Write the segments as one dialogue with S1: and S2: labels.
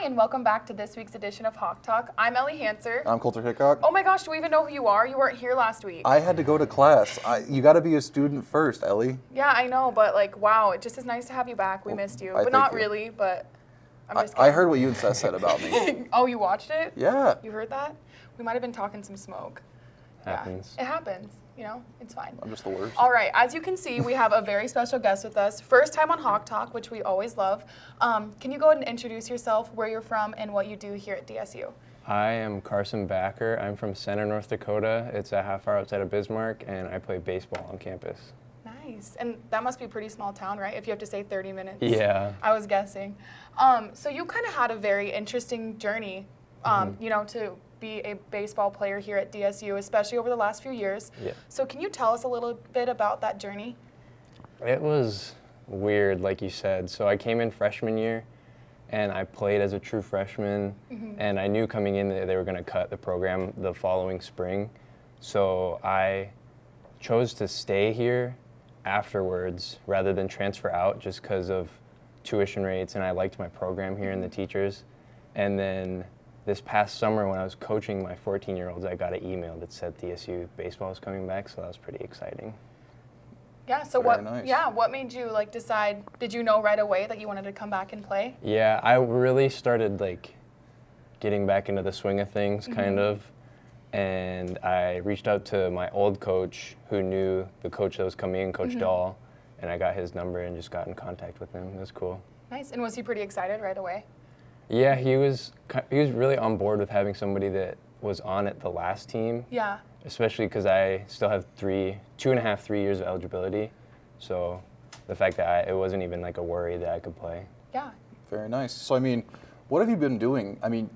S1: and welcome back to this week's edition of Hawk Talk. I'm Ellie Hanser.
S2: I'm Coulter Hickok.
S1: Oh my gosh, do we even know who you are? You weren't here last week.
S2: I had to go to class. You got to be a student first, Ellie.
S1: Yeah, I know, but like, wow, it just is nice to have you back. We missed you, but not really, but I'm just kidding.
S2: I heard what you and Seth said about me.
S1: Oh, you watched it?
S2: Yeah.
S1: You heard that? We might have been talking some smoke.
S3: Happens.
S1: Yeah, it happens. You know, it's fine.
S2: I'm just the worst.
S1: All right, as you can see, we have a very special guest with us. First time on Hawk Talk, which we always love. Can you go ahead and introduce yourself, where you're from, and what you do here at DSU?
S3: I am Carson Becker. I'm from Center, North Dakota. It's a half hour outside of Bismarck, and I play baseball on campus.
S1: Nice. And that must be a pretty small town, right? If you have to say 30 minutes.
S3: Yeah.
S1: I was guessing. So you kind of had a very interesting journey, you know, to be a baseball player here at DSU, especially over the last few years.
S3: Yeah.
S1: So can you tell us a little bit about that journey?
S3: It was weird, like you said. So I came in freshman year, and I played as a true freshman, and I knew coming in that they were going to cut the program the following spring. So I chose to stay here afterwards rather than transfer out just because of tuition rates, and I liked my program here and the teachers. And then this past summer when I was coaching my 14-year-olds, I got an email that said DSU baseball was coming back, so that was pretty exciting.
S1: Yeah, so
S2: Very nice.
S1: what made you like decide, did you know right away that you wanted to come back and play?
S3: Yeah, I really started like getting back into the swing of things kind of, and I reached out to my old coach who knew the coach that was coming in, Coach Dahl, and I got his number and just got in contact with him. It was cool.
S1: Nice. And was he pretty excited right away?
S3: Yeah, he was really on board with having somebody that was on at the last team.
S1: Yeah.
S3: Especially because I still have 2.5, 3 years of eligibility. So the fact that it wasn't even like a worry that I could play.
S1: Yeah.
S2: Very nice. So, I mean, what have you been doing? I mean,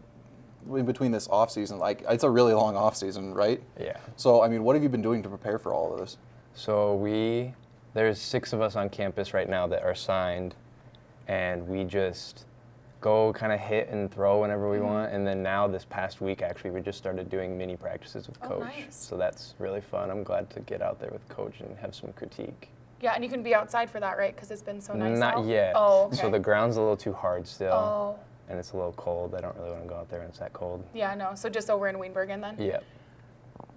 S2: in between this off season, like it's a really long off season, right?
S3: Yeah.
S2: So, I mean, what have you been doing to prepare for all of this?
S3: So there's 6 of us on campus right now that are signed, and we just go kind of hit and throw whenever we want. And then now this past week, actually, we just started doing mini practices with Coach.
S1: Nice.
S3: So that's really fun. I'm glad to get out there with Coach and have some critique.
S1: Yeah, and you can be outside for that, right? Because it's been so nice
S3: Not
S1: out?
S3: yet.
S1: Oh, okay.
S3: So the ground's a little too hard still.
S1: Oh.
S3: And it's a little cold. I don't really want to go out there when it's that cold.
S1: Yeah, no. So just over in Weinbergen then?
S3: Yeah.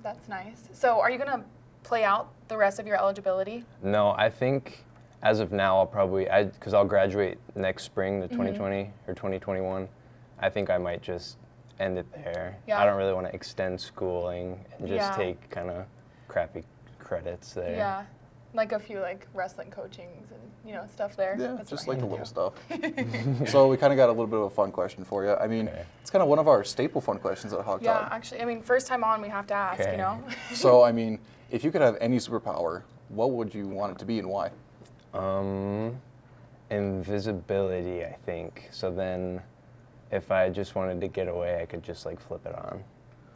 S1: That's nice. So are you going to play out the rest of your eligibility?
S3: No, I think as of now, I'll probably, because I'll graduate next spring, the 2020 or 2021, I think I might just end it there.
S1: Yeah.
S3: I don't really want to extend schooling and just
S1: Yeah.
S3: take kind of crappy credits there.
S1: Yeah. Like a few like wrestling coachings and, you know, stuff there.
S2: Yeah,
S1: That's
S2: just
S1: fine.
S2: like the little stuff. So we kind of got a little bit of a fun question for you. I mean,
S3: Okay.
S2: it's kind of one of our staple fun questions at Hawk
S1: Yeah,
S2: Talk.
S1: actually, I mean, first time on, we have to ask,
S3: Okay.
S1: you know?
S2: So, I mean, if you could have any superpower, what would you want it to be and why?
S3: Invisibility, I think. So then if I just wanted to get away, I could just like flip it on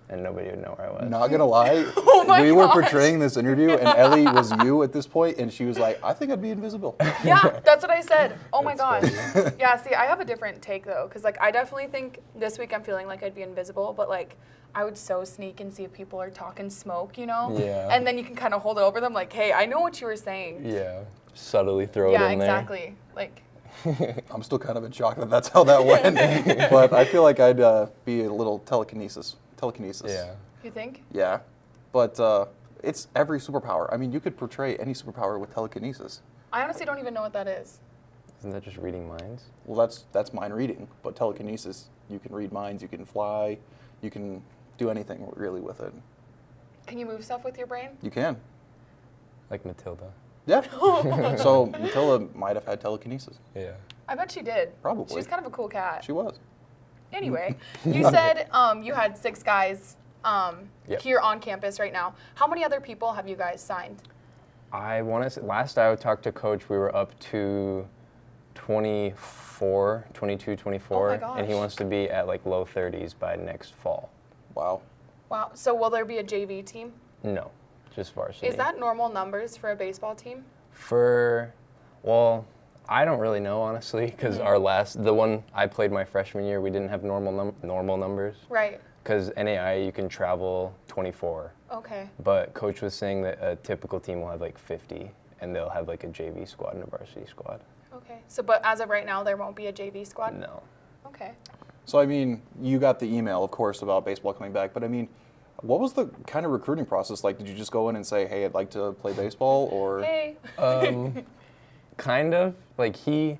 S3: and nobody would know where I was.
S2: Not gonna lie,
S1: Oh my
S2: we were
S1: gosh.
S2: portraying this interview, and Ellie was you at this point, and she was like, "I think I'd be invisible."
S1: Yeah, that's what I said. Oh my gosh.
S3: That's
S1: Yeah, see, I have a different take though, because like I definitely think this week I'm feeling like I'd be invisible, but like I would so sneak and see if people are talking smoke, you know?
S3: Yeah.
S1: And then you can kind of hold it over them like, hey, I know what you were saying.
S3: Yeah. Subtly throw it
S1: Yeah,
S3: in there.
S1: exactly. Like,
S2: I'm still kind of in shock that that's how that went, but I feel like I'd be a little telekinesis.
S3: Yeah.
S1: you think?
S2: Yeah, but it's every superpower. I mean, you could portray any superpower with telekinesis.
S1: I honestly don't even know what that is.
S3: Isn't that just reading minds?
S2: Well, that's mind reading, but telekinesis, you can read minds, you can fly, you can do anything really with it.
S1: Can you move stuff with your brain?
S2: You can.
S3: Like Matilda.
S2: Yeah. So Matilda might have had telekinesis.
S3: Yeah.
S1: I bet she did.
S2: Probably.
S1: She's kind of a cool cat.
S2: She was.
S1: Anyway, you said you had 6 guys
S3: Yep.
S1: here on campus right now. How many other people have you guys signed?
S3: I want to say, last I talked to Coach, we were up to 24, 22, 24.
S1: Oh my
S3: And he
S1: gosh.
S3: wants to be at like low 30s by next fall.
S2: Wow.
S1: Wow. So will there be a JV team?
S3: No, just varsity.
S1: Is that normal numbers for a baseball team?
S3: Well, I don't really know, honestly, because the one I played my freshman year, we didn't have normal numbers.
S1: Right.
S3: Because NAI, you can travel 24.
S1: Okay.
S3: But Coach was saying that a typical team will have like 50, and they'll have like a JV squad and a varsity squad.
S1: Okay. So, but as of right now, there won't be a JV squad?
S3: No.
S1: Okay.
S2: So, I mean, you got the email, of course, about baseball coming back, but I mean, what was the kind of recruiting process like? Did you just go in and say, hey, I'd like to play baseball, or?
S1: Hey.
S3: Kind of. Like he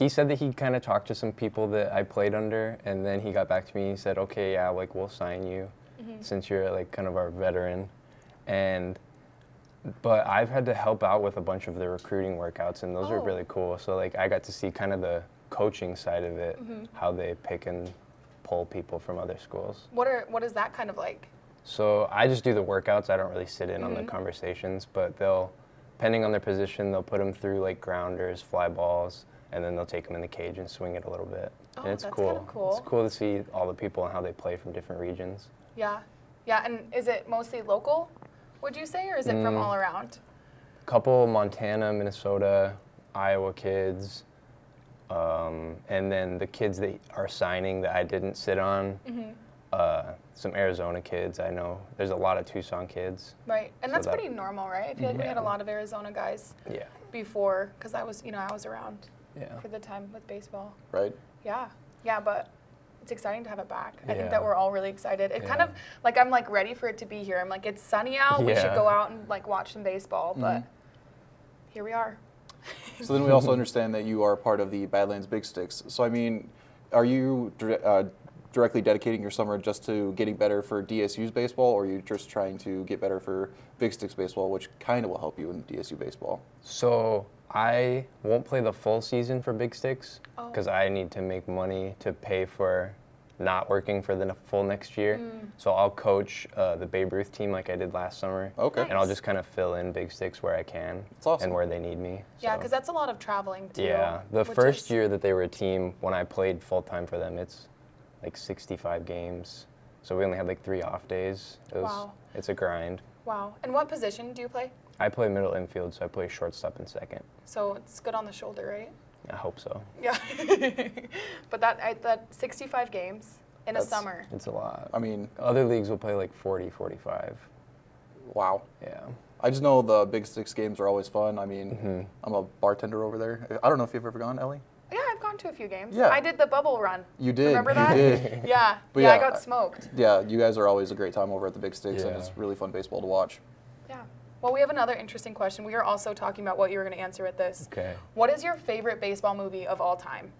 S3: said that he kind of talked to some people that I played under, and then he got back to me and he said, okay, yeah, like we'll sign you since you're like kind of our veteran. But I've had to help out with a bunch of the recruiting workouts, and those are really cool. So like I got to see kind of the coaching side of it, how they pick and pull people from other schools.
S1: What is that kind of like?
S3: So I just do the workouts. I don't really sit in on the conversations, but depending on their position, they'll put them through like grounders, fly balls, and then they'll take them in the cage and swing it a little bit.
S1: Oh,
S3: and it's
S1: that's
S3: cool.
S1: kinda cool.
S3: It's cool to see all the people and how they play from different regions.
S1: Yeah. Yeah, and is it mostly local, would you say, or is it from all around?
S3: Couple Montana, Minnesota, Iowa kids, and then the kids that are signing that I didn't sit on, some Arizona kids. I know there's a lot of Tucson kids.
S1: Right, and
S3: So
S1: that's pretty normal, right? I feel like we had a lot of Arizona guys
S3: Yeah.
S1: before, because I was around
S3: Yeah.
S1: for the time with baseball.
S2: Right.
S1: Yeah, but it's exciting to have it back. I think
S3: Yeah.
S1: that we're all really excited. It kind of, like, I'm like ready for it to be here. I'm like, it's sunny out, we should
S3: Yeah.
S1: go out and like watch some baseball, but here we are.
S2: So then we also understand that you are part of the Badlands Big Sticks. So, I mean, are you directly dedicating your summer just to getting better for DSU's baseball, or are you just trying to get better for Big Sticks baseball, which kind of will help you in DSU baseball?
S3: So I won't play the full season for Big Sticks because I need to make money to pay for not working for the full next year. So I'll coach the Babe Ruth team like I did last summer.
S2: Okay.
S3: And I'll just kind of fill in Big Sticks where I can.
S2: That's awesome.
S3: And where they need me.
S1: Yeah,
S3: So,
S1: because that's a lot of traveling too.
S3: yeah, the
S1: which
S3: first
S1: is-
S3: year that they were a team, when I played full time for them, it's like 65 games. So we only had like 3 off days.
S1: Wow.
S3: It's a grind.
S1: Wow. And what position do you play?
S3: I play middle infield, so I play shortstop and second.
S1: So it's good on the shoulder, right?
S3: I hope so.
S1: Yeah. But that 65 games in a
S2: That's-
S1: summer.
S3: It's a lot.
S2: I mean,
S3: Other leagues will play like 40, 45.
S2: wow.
S3: Yeah.
S2: I just know the Big Sticks games are always fun. I mean, I'm a bartender over there. I don't know if you've ever gone, Ellie.
S1: Yeah, I've gone to a few games.
S2: Yeah.
S1: I did the bubble run.
S2: You did.
S1: Remember
S2: you
S1: that?
S2: did.
S1: Yeah.
S2: But
S1: yeah, I
S2: yeah,
S1: got smoked.
S2: Yeah, you guys are always a great time over at the Big Sticks, and
S3: Yeah.
S2: it's really fun baseball to watch.
S1: Yeah. Well, we have another interesting question. We are also talking about what you were going to answer with this.
S3: Okay.
S1: What is your favorite baseball movie of all time?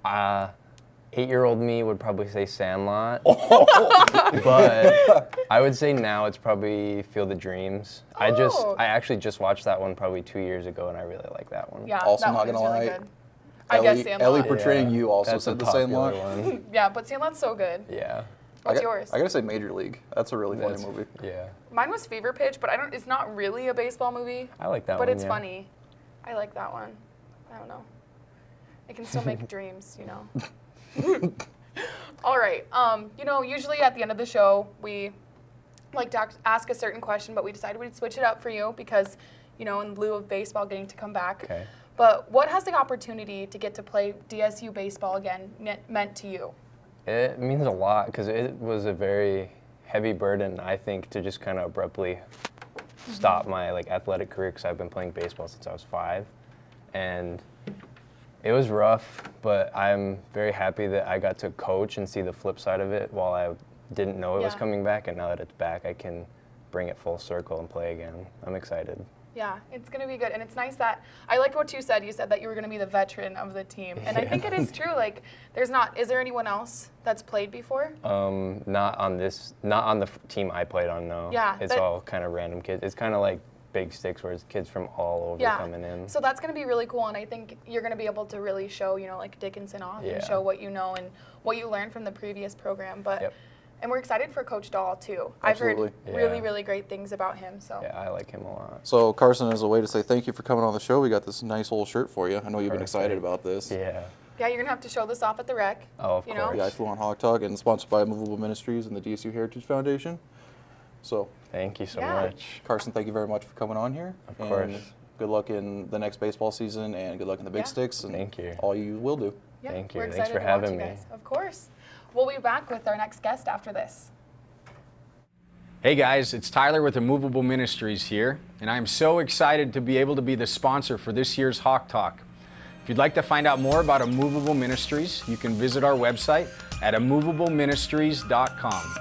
S3: 8-year-old me would probably say Sandlot. But I would say now it's probably Field of Dreams.
S1: Oh.
S3: I actually just watched that one probably 2 years ago, and I really like that one.
S1: Yeah,
S2: Also
S1: that
S2: not
S1: one is
S2: gonna
S1: really
S2: lie,
S1: good. I guess Sandlot.
S2: Ellie portraying you also
S3: That's a
S2: said the same
S3: popular
S2: one.
S3: one.
S1: Yeah, but Sandlot's so good.
S3: Yeah.
S1: What's
S2: I
S1: yours?
S2: gotta say Major League. That's a really funny
S3: That's-
S2: movie.
S3: Yeah.
S1: Mine was Fever Pitch, but it's not really a baseball movie.
S3: I like that
S1: But
S3: one.
S1: it's
S3: yeah.
S1: funny. I like that one. I don't know. It can still make dreams, you know. All right. Usually at the end of the show, we like to ask a certain question, but we decided we'd switch it up for you because, in lieu of baseball getting to come back.
S3: Okay.
S1: But what has the opportunity to get to play DSU baseball again meant to you?
S3: It means a lot because it was a very heavy burden, I think, to just kind of abruptly stop my athletic career because I've been playing baseball since I was 5, and it was rough. But I'm very happy that I got to coach and see the flip side of it while I didn't know it was
S1: Yeah.
S3: coming back, and now that it's back, I can bring it full circle and play again. I'm excited.
S1: Yeah, it's going to be good. And it's nice that, I liked what you said. You said that you were going to be the veteran of the team. And I think it is true. Is there anyone else that's played before?
S3: Not on the team I played on, no.
S1: Yeah,
S3: It's
S1: but-
S3: all kind of random kids. It's kind of like Big Sticks where it's kids from all over
S1: Yeah.
S3: coming in.
S1: So that's going to be really cool. And I think you're going to be able to really show, Dickinson off and
S3: Yeah.
S1: show what you know and what you learned from the previous program. But
S3: Yep.
S1: And we're excited for Coach Dahl, too.
S2: Absolutely.
S1: I've heard really,
S3: Yeah.
S1: really great things about him. So
S3: Yeah, I like him a lot.
S2: So Carson, as a way to say thank you for coming on the show, we got this nice old shirt for you. I know you've been excited about this.
S3: Yeah.
S1: yeah, you're going to have to show this off at the rec.
S3: Oh, of
S1: you know?
S3: course.
S2: Yeah, I flew on Hawk Talk and sponsored by Movable Ministries and the DSU Heritage Foundation. So,
S3: Thank you so
S1: Yeah.
S3: much.
S2: Carson, thank you very much for coming on here.
S3: Of
S2: And
S3: course.
S2: good luck in the next baseball season, and good luck in the Big
S1: Yeah.
S2: Sticks, and
S3: Thank you.
S2: all you will do.
S1: Yeah,
S3: Thank
S1: we're
S3: you.
S1: excited
S3: Thanks for
S1: to watch
S3: having
S1: you
S3: me.
S1: guys. Of course. We'll be back with our next guest after this.
S4: Hey guys, it's Tyler with Immovable Ministries here, and I'm so excited to be able to be the sponsor for this year's Hawk Talk. If you'd like to find out more about Immovable Ministries, you can visit our website at immovableministries.com.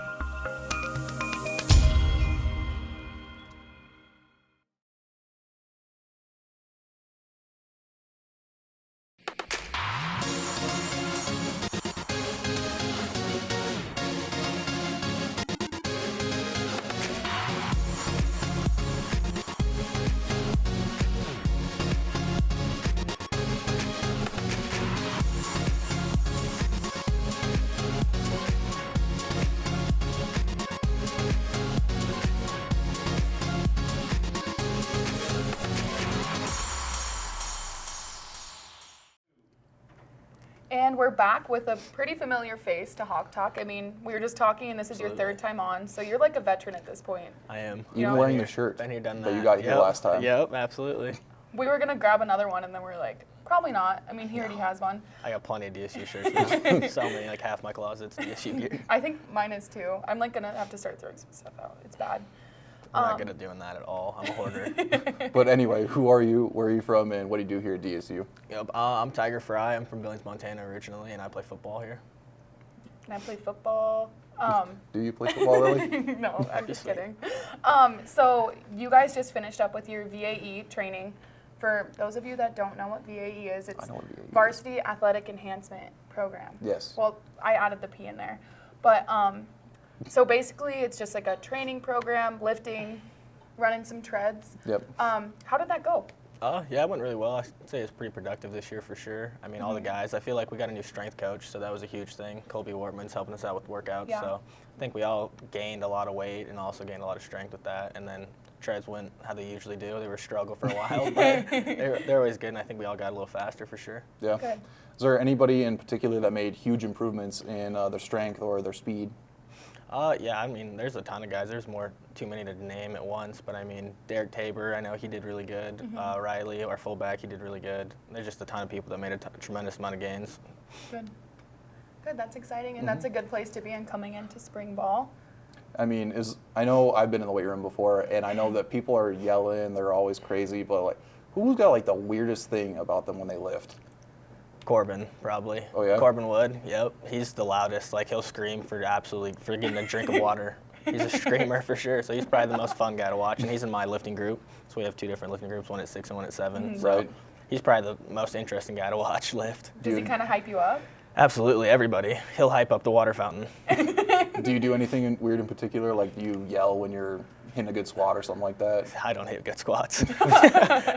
S1: And we're back with a pretty familiar face to Hawk Talk. I mean, we were just talking, and this is your third time on, so you're like a veteran at this point.
S5: I am.
S1: You
S2: Even
S1: know,
S2: wearing the shirt
S5: Been here, done that.
S2: that you got here last time.
S5: Yep, absolutely.
S1: We were gonna grab another one, and then we are like, probably not. I mean, he already has one.
S5: I got plenty of DSU shirts. There's so many, like half my closet's DSU gear.
S1: I think mine is too. I'm like gonna have to start throwing some stuff out. It's bad.
S5: I'm not good at doing that at all. I'm a hoarder.
S2: But anyway, who are you? Where are you from? And what do you do here at DSU?
S5: Yep, I'm Tiger Fry. I'm from Billings, Montana originally, and I play football here.
S1: Can I play football?
S2: Do you play football, really?
S1: No, I'm just kidding. So you guys just finished up with your VAE training. For those of you that don't know what VAE is, it's
S2: I know what VAE is.
S1: Varsity Athletic Enhancement Program.
S2: Yes.
S1: Well, I added the P in there. But so basically it's just like a training program, lifting, running some treads.
S2: Yep.
S1: How did that go?
S5: Yeah, it went really well. I'd say it's pretty productive this year for sure. I mean, all the guys, I feel like we got a new strength coach, so that was a huge thing. Colby Wortman's helping us out with workouts,
S1: Yeah.
S5: so I think we all gained a lot of weight and also gained a lot of strength with that. And then treads went how they usually do. They were a struggle for a while, but they're always good, and I think we all got a little faster for sure.
S2: Yeah.
S1: Good.
S2: Is there anybody in particular that made huge improvements in their strength or their speed?
S5: Yeah, I mean, there's a ton of guys. There's too many to name at once, but I mean, Derek Tabor, I know he did really good. Riley, our fullback, he did really good. There's just a ton of people that made a tremendous amount of gains.
S1: Good. Good, that's exciting, and that's a good place to be in coming into spring ball.
S2: I mean, I know I've been in the weight room before, and I know that people are yelling, they're always crazy, but like, who's got like the weirdest thing about them when they lift?
S5: Corbin, probably.
S2: Oh, yeah?
S5: Corbin Wood, yep. He's the loudest. Like, he'll scream for getting a drink of water. He's a screamer for sure, so he's probably the most fun guy to watch, and he's in my lifting group. So we have two different lifting groups, one at 6 and one at 7. So
S2: Right.
S5: he's probably the most interesting guy to watch lift.
S1: Does he kind of hype you up?
S5: Absolutely, everybody. He'll hype up the water fountain.
S2: Do you do anything weird in particular? Like, do you yell when you're hitting a good squat or something like that?
S5: I don't hit good squats.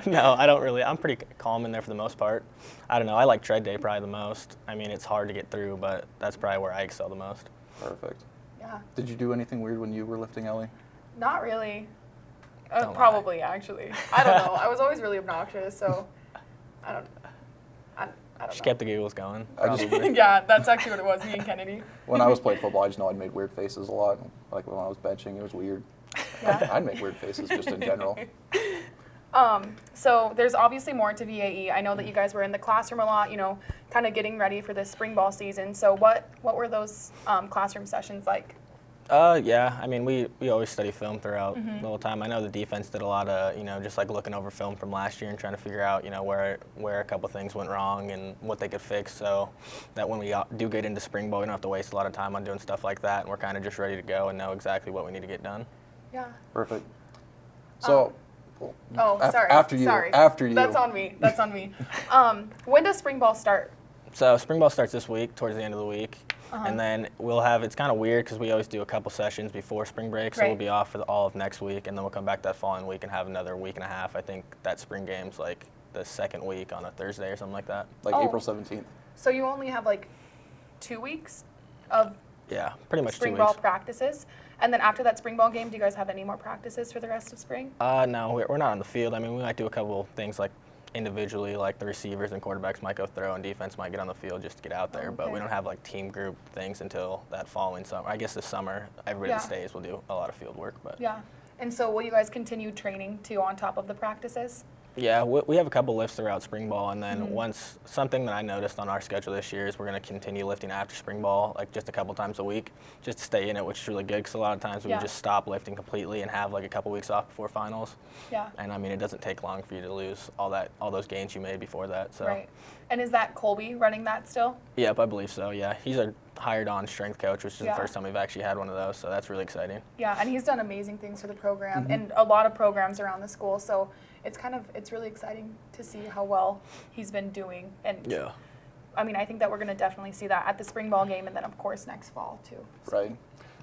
S5: No, I don't really. I'm pretty calm in there for the most part. I don't know. I like tread day probably the most. I mean, it's hard to get through, but that's probably where I excel the most.
S2: Perfect.
S1: Yeah.
S2: Did you do anything weird when you were lifting, Ellie?
S1: Not really.
S5: Don't lie.
S1: Probably, actually. I don't know. I was always really obnoxious, so I don't
S5: Just
S1: know.
S5: kept the giggles going.
S2: I just-
S5: Probably.
S1: Yeah, that's actually what it was, me and Kennedy.
S2: When I was playing football, I just know I'd made weird faces a lot. Like when I was benching, it was weird.
S1: Yeah.
S2: I'd make weird faces just in general.
S1: So there's obviously more to VAE. I know that you guys were in the classroom a lot, you know, kind of getting ready for this spring ball season. So what were those classroom sessions like?
S5: Yeah, I mean, we always study film throughout the whole time. I know the defense did a lot of, just like looking over film from last year and trying to figure out, where a couple things went wrong and what they could fix, so that when we do get into spring ball, we don't have to waste a lot of time on doing stuff like that, and we're kind of just ready to go and know exactly what we need to get done.
S1: Yeah.
S2: Perfect. So,
S1: Oh, sorry.
S2: after you.
S1: Sorry.
S2: After you.
S1: That's on me. That's on me. When does spring ball start?
S5: So spring ball starts this week, towards the end of the week. And then we'll have, it's kind of weird because we always do a couple sessions before spring break, so we'll
S1: Right.
S5: be off for all of next week, and then we'll come back that following week and have another week and a half. I think that spring game's like the second week on a Thursday or something like that.
S2: Like
S1: Oh.
S2: April 17th.
S1: So you only have like 2 weeks of
S5: Yeah, pretty much
S1: spring
S5: 2
S1: ball
S5: weeks.
S1: practices, and then after that spring ball game, do you guys have any more practices for the rest of spring?
S5: No, we're not on the field. I mean, we might do a couple things like individually, like the receivers and quarterbacks might go throw, and defense might get on the field just to get out there. But we
S1: Okay.
S5: don't have like team group things until that following summer. I guess this summer, everybody that
S1: Yeah.
S5: stays will do a lot of field work. But
S1: Yeah. And so will you guys continue training too on top of the practices?
S5: Yeah, we have a couple lifts throughout spring ball, and then once something that I noticed on our schedule this year is we're going to continue lifting after spring ball, like just a couple times a week, just to stay in it, which is really good because a lot of times we would just stop lifting completely and have like a couple weeks off before finals.
S1: Yeah.
S5: And I mean, it doesn't take long for you to lose all those gains you made before that. So.
S1: Right. And is that Colby running that still?
S5: Yep, I believe so. Yeah, he's a hired on strength coach, which is the first time we've actually had one of those. So that's really exciting.
S1: Yeah, and he's done amazing things for the program and a lot of programs around the school. So it's really exciting to see how well he's been doing. And
S5: Yeah.
S1: I mean, I think that we're going to definitely see that at the spring ball game and then, of course, next fall, too.
S2: Right.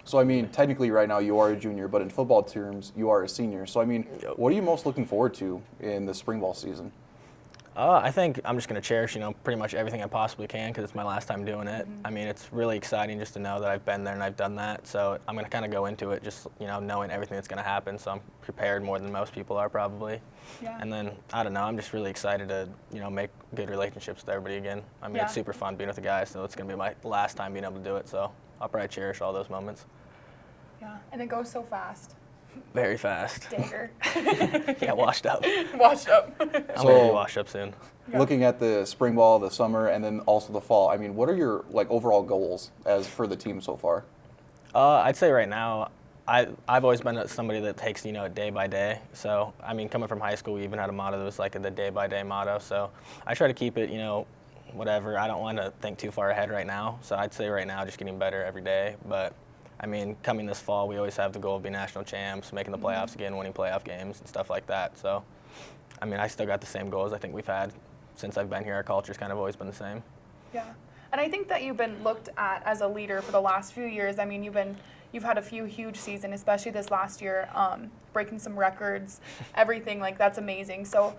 S2: So, I mean, technically right now you are a junior, but in football terms, you are a senior. So, I mean, what are you most looking forward to in the spring ball season?
S5: I think I'm just going to cherish, pretty much everything I possibly can because it's my last time doing it. I mean, it's really exciting just to know that I've been there and I've done that. So I'm going to kind of go into it just, knowing everything that's going to happen. So I'm prepared more than most people are probably.
S1: Yeah.
S5: And then, I don't know, I'm just really excited to, make good relationships with everybody again. I mean, it's super fun being with the guys, so it's going to be my last time being able to do it. So I'll probably cherish all those moments.
S1: Yeah, and it goes so fast.
S5: Very fast.
S1: Dagger.
S5: Yeah, washed up.
S1: Washed up.
S5: I'm going to be washed up soon.
S2: Looking at the spring ball, the summer, and then also the fall, I mean, what are your overall goals as for the team so far?
S5: I'd say right now, I've always been somebody that takes it day by day. So I mean, coming from high school, we even had a motto that was like the day by day motto. So I try to keep it whatever. I don't want to think too far ahead right now. So I'd say right now, just getting better every day. But I mean, coming this fall, we always have the goal of being national champs, making the playoffs again, winning playoff games and stuff like that. So, I mean, I still got the same goals I think we've had since I've been here. Our culture's kind of always been the same.
S1: Yeah, and I think that you've been looked at as a leader for the last few years. I mean, you've had a few huge seasons, especially this last year, breaking some records, everything. Like, that's amazing. So,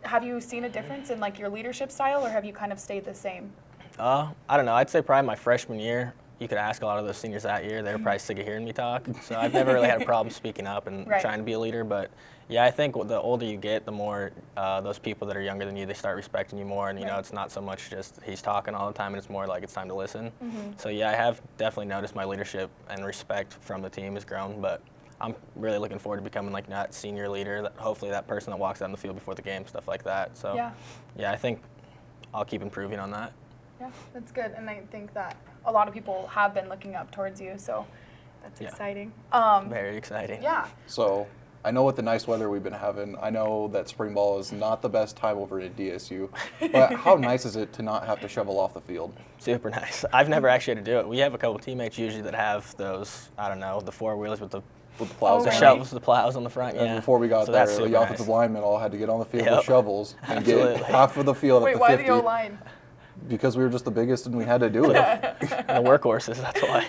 S1: have you seen a difference in your leadership style, or have you kind of stayed the same?
S5: I don't know. I'd say probably my freshman year. You could ask a lot of those seniors that year. They were probably sick of hearing me talk. So I've never really had a problem speaking up and trying to be a leader. But, yeah, I think the older you get, the more those people that are younger than you, they start respecting you more. And, it's not so much just he's talking all the time, and it's more like it's time to listen. So, yeah, I have definitely noticed my leadership and respect from the team has grown. But I'm really looking forward to becoming that senior leader, hopefully that person that walks out on the field before the game, stuff like that. So, yeah, I think I'll keep improving on that.
S1: Yeah, that's good. And I think that a lot of people have been looking up towards you, so that's exciting.
S5: Very exciting.
S1: Yeah.
S2: So, I know with the nice weather we've been having, I know that spring ball is not the best time over at DSU, but how nice is it to not have to shovel off the field?
S5: Super nice. I've never actually had to do it. We have a couple teammates usually that have those, I don't know, the four-wheelers with the
S2: plows,
S5: the
S2: on
S5: shovels, the plows on the front.
S2: And
S5: yeah.
S2: before we got
S5: So
S2: there,
S5: that's
S2: the
S5: super
S2: offensive
S5: nice.
S2: linemen all had to get on the field with shovels and
S5: Absolutely.
S2: get half of the field
S1: Wait,
S2: at the
S1: why
S2: 50.
S1: the O-line?
S2: Because we were just the biggest and we had to do it.
S5: And the workhorses, that's why.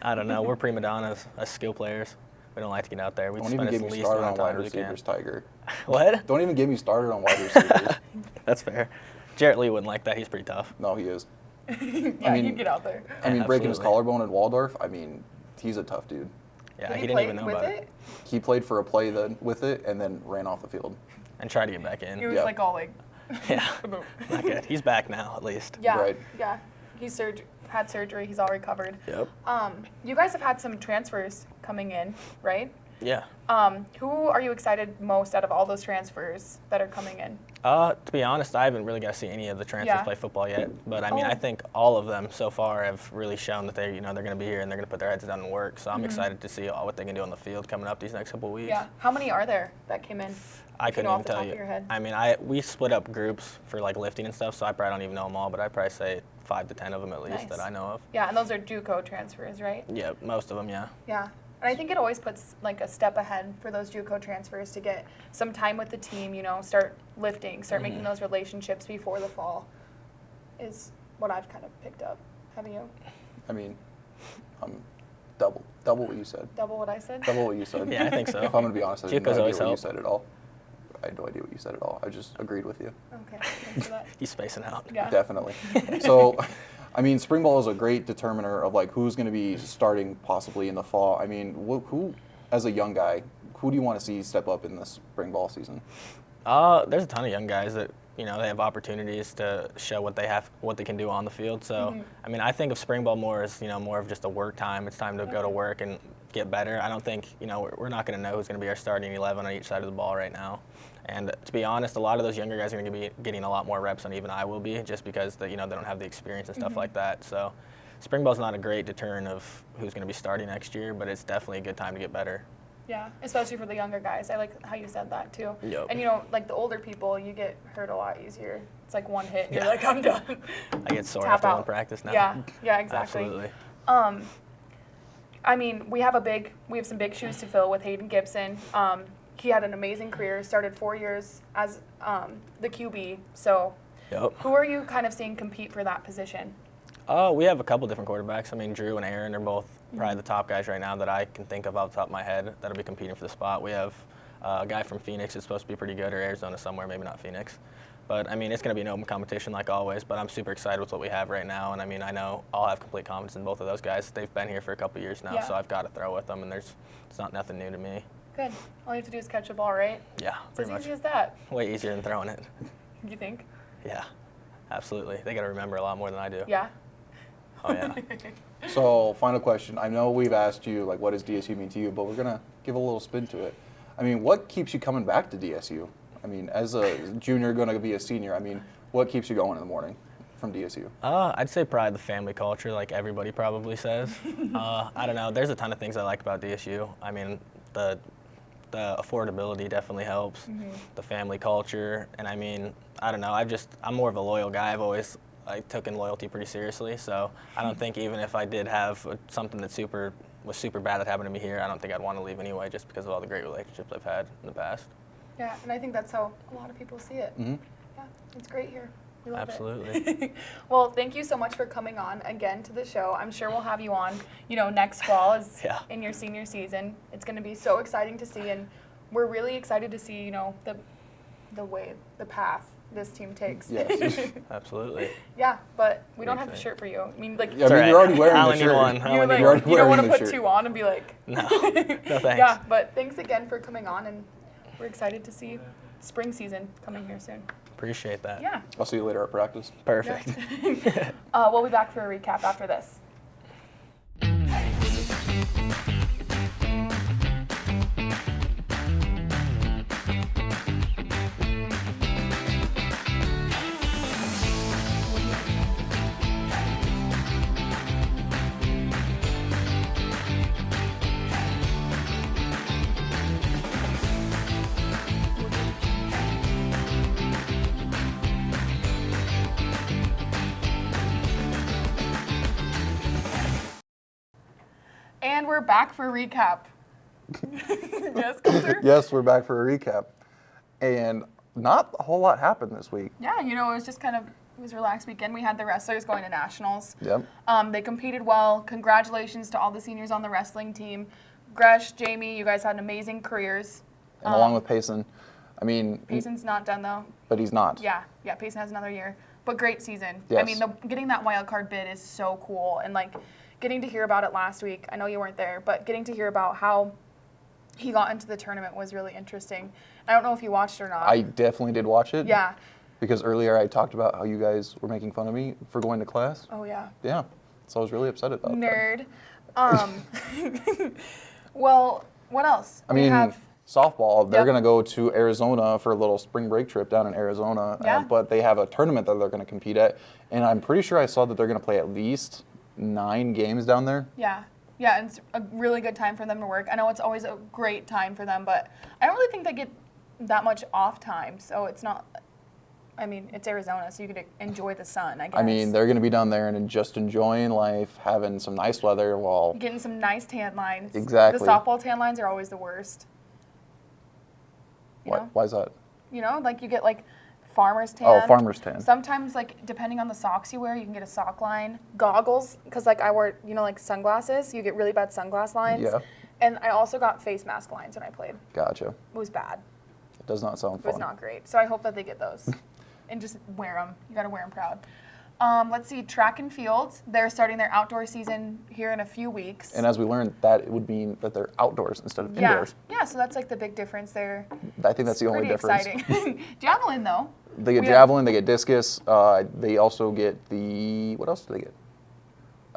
S5: I don't know. We're prima donnas as skill players. We don't like to get out there. We
S2: Don't
S5: spend
S2: even
S5: as
S2: get me
S5: least
S2: started
S5: amount
S2: on
S5: of time
S2: wide
S5: as we can.
S2: receivers, Tiger.
S5: What?
S2: Don't even get me started on wide receivers.
S5: That's fair. Jarrett Lee wouldn't like that. He's pretty tough.
S2: No, he is.
S1: Yeah,
S2: mean-
S1: you get out there.
S2: I mean, breaking his
S5: absolutely.
S2: collarbone at Waldorf, I mean, he's a tough dude.
S5: Yeah,
S1: Did
S5: he
S1: he
S5: didn't
S1: play
S5: even know
S1: with
S5: about
S1: it?
S5: it.
S2: He played for a play with it and then ran off the field.
S5: And tried to get back
S1: He
S5: in.
S1: was
S2: Yeah.
S1: all like,
S5: Yeah, not good. He's back now, at least.
S1: yeah,
S2: Right.
S1: yeah. He had surgery. He's all recovered.
S5: Yep.
S1: You guys have had some transfers coming in, right?
S5: Yeah.
S1: Who are you excited most out of all those transfers that are coming in?
S5: To be honest, I haven't really got to see any of the transfers
S1: Yeah.
S5: play football yet. But I mean,
S1: Oh.
S5: I think all of them so far have really shown that they're going to be here and they're going to put their heads down and work. So I'm excited to see what they can do on the field coming up these next couple of weeks.
S1: Yeah. How many are there that came in?
S5: I
S1: If you
S5: couldn't
S1: know
S5: even
S1: off the
S5: tell
S1: top
S5: you.
S1: of your head.
S5: I mean, we split up groups for lifting and stuff, so I probably don't even know them all. But I'd probably say 5 to 10 of them at least
S1: Nice.
S5: that I know of.
S1: Yeah, and those are JUCO transfers, right?
S5: Yeah, most of them, yeah.
S1: Yeah. And I think it always puts a step ahead for those JUCO transfers to get some time with the team, start lifting, start making those relationships before the fall is what I've kind of picked up. Haven't you?
S2: I mean, double what you said.
S1: Double what I said?
S2: Double what you said.
S5: Yeah, I think so.
S2: If I'm going to be honest, I had no
S5: JUCO's
S2: idea
S5: always
S2: what you
S5: help.
S2: said at all. I had no idea what you said at all. I just agreed with you.
S1: Okay, thanks for that.
S5: He's spacing out.
S1: Yeah.
S2: Definitely. So, I mean, spring ball is a great determiner of who's going to be starting possibly in the fall. I mean, who, as a young guy, who do you want to see step up in this spring ball season?
S5: There's a ton of young guys that they have opportunities to show what they can do on the field. So I mean, I think of spring ball more as more of just a work time. It's time to go to work and get better. I don't think, we're not going to know who's going to be our starting 11 on each side of the ball right now. And to be honest, a lot of those younger guys are going to be getting a lot more reps than even I will be, just because they don't have the experience and stuff like that. So spring ball's not a great deterrent of who's going to be starting next year, but it's definitely a good time to get better.
S1: Yeah, especially for the younger guys. I like how you said that too.
S5: Yep.
S1: And like the older people, you get hurt a lot easier. It's like one hit and you're like, I'm done.
S5: I get sore
S1: Tap
S5: after one
S1: out.
S5: practice now.
S1: Yeah, exactly.
S5: Absolutely.
S1: I mean, we have some big shoes to fill with Hayden Gibson. He had an amazing career, started 4 years as the QB. So
S5: Yep.
S1: who are you kind of seeing compete for that position?
S5: We have a couple different quarterbacks. I mean, Drew and Aaron are both probably the top guys right now that I can think of off the top of my head that'll be competing for the spot. We have a guy from Phoenix that's supposed to be pretty good, or Arizona somewhere, maybe not Phoenix. But, I mean, it's going to be an open competition like always, but I'm super excited with what we have right now. And, I mean, I know I'll have complete confidence in both of those guys. They've been here for a couple years now,
S1: Yeah.
S5: so I've got to throw with them, and it's not nothing new to me.
S1: Good. All you have to do is catch a ball, right?
S5: Yeah,
S1: It's
S5: pretty
S1: as
S5: much.
S1: easy as that.
S5: Way easier than throwing it.
S1: You think?
S5: Yeah, absolutely. They got to remember a lot more than I do.
S1: Yeah.
S5: Oh, yeah.
S2: So, final question. I know we've asked you, like, what does DSU mean to you, but we're going to give a little spin to it. I mean, what keeps you coming back to DSU? I mean, as a junior going to be a senior, I mean, what keeps you going in the morning from DSU?
S5: I'd say probably the family culture, like everybody probably says. I don't know. There's a ton of things I like about DSU. I mean, the affordability definitely helps. The family culture, and I mean, I don't know. I'm more of a loyal guy. I took in loyalty pretty seriously, so I don't think even if I did have something that was super bad that happened to me here, I don't think I'd want to leave anyway, just because of all the great relationships I've had in the past.
S1: Yeah, and I think that's how a lot of people see it. Yeah, it's great here. We love
S5: Absolutely.
S1: it. Well, thank you so much for coming on again to the show. I'm sure we'll have you on, next fall as
S5: Yeah.
S1: in your senior season. It's going to be so exciting to see, and we're really excited to see, the path this team takes.
S2: Yes.
S5: Absolutely.
S1: Yeah, but we don't have a
S5: exciting.
S1: shirt for you. I mean, like,
S2: Yeah, I mean, you're already wearing
S5: I
S2: the
S5: only need
S2: shirt.
S5: one. I
S1: you're
S5: only
S1: like,
S5: need
S2: already
S1: you don't want to
S2: wearing the
S1: put
S2: shirt.
S1: two on and be like,
S5: No, no thanks.
S1: yeah, but thanks again for coming on, and we're excited to see spring season coming here soon.
S5: Appreciate that.
S1: Yeah.
S2: I'll see you later at practice.
S5: Perfect.
S1: We'll be back for a recap after this. And we're back for a recap. Yes, Coulter?
S2: Yes, we're back for a recap. And not a whole lot happened this week.
S1: Yeah, it was just it was a relaxed weekend. We had the wrestlers going to nationals.
S2: Yep.
S1: They competed well. Congratulations to all the seniors on the wrestling team. Gresh, Jamie, you guys had amazing careers.
S2: And along with Payson. I mean,
S1: Payson's not done though.
S2: but he's not.
S1: Yeah, Payson has another year. But great season. I
S2: Yes.
S1: mean, getting that wild card bid is so cool. And getting to hear about it last week, I know you weren't there, but getting to hear about how he got into the tournament was really interesting. I don't know if you watched or not.
S2: I definitely did watch it.
S1: Yeah.
S2: Because earlier I talked about how you guys were making fun of me for going to class.
S1: Oh, yeah.
S2: Yeah. So I was really upset about that.
S1: Nerd. Well, what else?
S2: I mean, softball, they're
S1: Yep.
S2: going to go to Arizona for a little spring break trip down in Arizona.
S1: Yeah.
S2: But they have a tournament that they're going to compete at. And I'm pretty sure I saw that they're going to play at least 9 games down there.
S1: Yeah. Yeah, and it's a really good time for them to work. I know it's always a great time for them, but I don't really think they get that much off time. So it's not, I mean, it's Arizona, so you could enjoy the sun, I guess.
S2: I mean, they're going to be down there and just enjoying life, having some nice weather while...
S1: Getting some nice tan lines.
S2: Exactly.
S1: The softball tan lines are always the worst. You know?
S2: Why is that?
S1: You get farmer's tan.
S2: Oh, farmer's tan.
S1: Sometimes, depending on the socks you wear, you can get a sock line. Goggles, because I wear, sunglasses. You get really bad sunglass lines.
S2: Yeah.
S1: And I also got face mask lines when I played.
S2: Gotcha.
S1: It was bad.
S2: It does not sound
S1: It
S2: fun.
S1: was not great. So I hope that they get those and just wear them. You got to wear them proud. Let's see, track and field. They're starting their outdoor season here in a few weeks.
S2: And as we learned, that it would mean that they're outdoors instead of indoors.
S1: Yeah, so that's the big difference there.
S2: I think that's the only
S1: Pretty
S2: difference.
S1: exciting. Javelin, though.
S2: They get
S1: We
S2: javelin, they get discus, they also get the, what else do they get?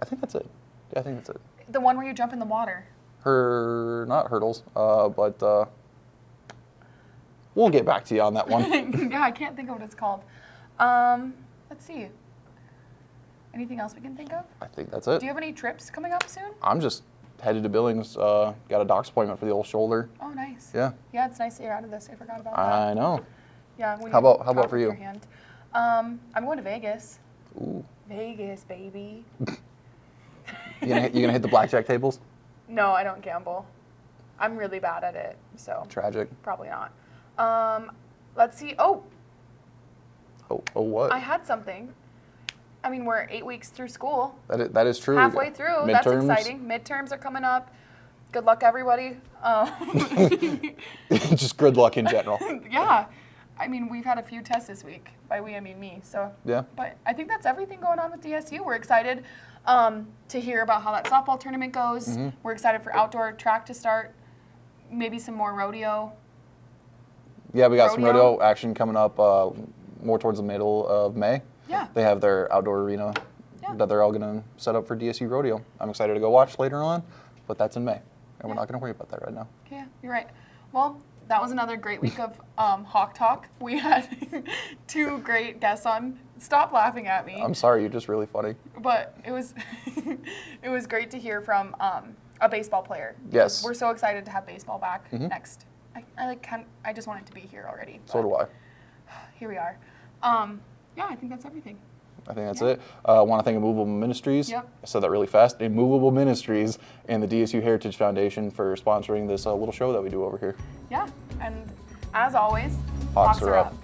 S2: I think that's it. Yeah, I think that's it.
S1: The one where you jump in the water.
S2: Not hurdles, but we'll get back to you on that one.
S1: Yeah, I can't think of what it's called. Let's see. Anything else we can think of?
S2: I think that's it.
S1: Do you have any trips coming up soon?
S2: I'm just headed to Billings. Got a doc's appointment for the old shoulder.
S1: Oh, nice.
S2: Yeah.
S1: Yeah, it's nice that you're out of this. I forgot about that.
S2: I know.
S1: Yeah. When
S2: How
S1: you
S2: about
S1: talk
S2: for
S1: with
S2: you?
S1: your hand. I'm going to Vegas.
S2: Ooh.
S1: Vegas, baby.
S2: You gonna hit the blackjack tables?
S1: No, I don't gamble. I'm really bad at it, so
S2: Tragic.
S1: probably not. Let's see. Oh,
S2: Oh, what?
S1: I had something. I mean, we're 8 weeks through school.
S2: That is true.
S1: Halfway through. That's exciting. Midterms are coming up. Good luck, everybody.
S2: Just good luck in general.
S1: Yeah. I mean, we've had a few tests this week. By we, I mean me. So.
S2: Yeah.
S1: But I think that's everything going on with DSU. We're excited to hear about how that softball tournament goes.
S2: Mm-hmm.
S1: We're excited for outdoor track to start. Maybe some more rodeo.
S2: Yeah, we got some
S1: Rodeo?
S2: rodeo action coming up more towards the middle of May.
S1: Yeah.
S2: They have their outdoor arena
S1: Yeah.
S2: that they're all going to set up for DSU rodeo. I'm excited to go watch later on, but that's in May. And we're not going to worry about that right now.
S1: Yeah, you're right. Well, that was another great week of Hawk Talk. We had 2 great guests on. Stop laughing at me.
S2: I'm sorry, you're just really funny.
S1: But it was it was great to hear from a baseball player.
S2: Yes.
S1: We're so excited to have baseball back next. I just want it to be here already.
S2: So do I.
S1: Here we are. Yeah, I think that's everything.
S2: I think that's it. I want to thank Immovable Ministries.
S1: Yep.
S2: I said that really fast. Immovable Ministries and the DSU Heritage Foundation for sponsoring this little show that we do over here.
S1: Yeah, and as always,
S2: Hawks are up.